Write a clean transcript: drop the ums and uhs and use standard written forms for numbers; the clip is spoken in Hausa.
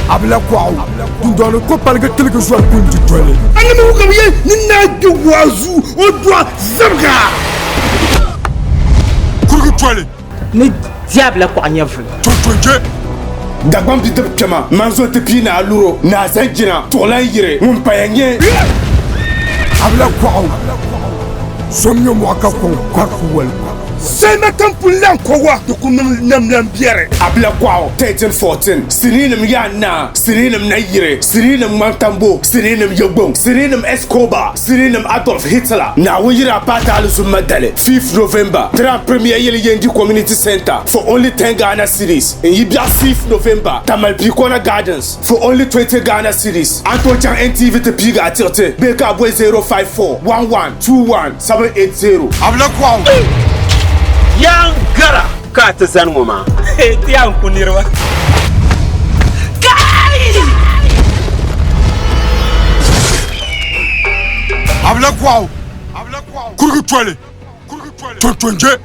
abla kwao ndolo ko palga telga jouer pour du toile ani mo ko ye ni na de wazu o doit zabga kurgu toile ni diable ko anyafre totoje dagbam bi deb kema manzo te pina aluro na zanjina tola yire mun payanye abla kwao somnyo mwaka ko kwakuwal sena tampulan ko wa to kunum nam biere abla kwao 1314 sininim yana sininim nayire sininim mantambo sininim yogbon sininim escobar sininim Adolf Hitler na wira pata alzumma dale 5th November tra premier yele yendi community center for only 10 Ghana cedis in Yibia 5th November Tamal Pikona Gardens for only 20 Ghana cedis Anto Chang NTV te piga atirte beka boy 054 1121 780 abla kwao yang gara ka ta san mu ma ti an kunirwa kai abla kwao kurgu toile totoje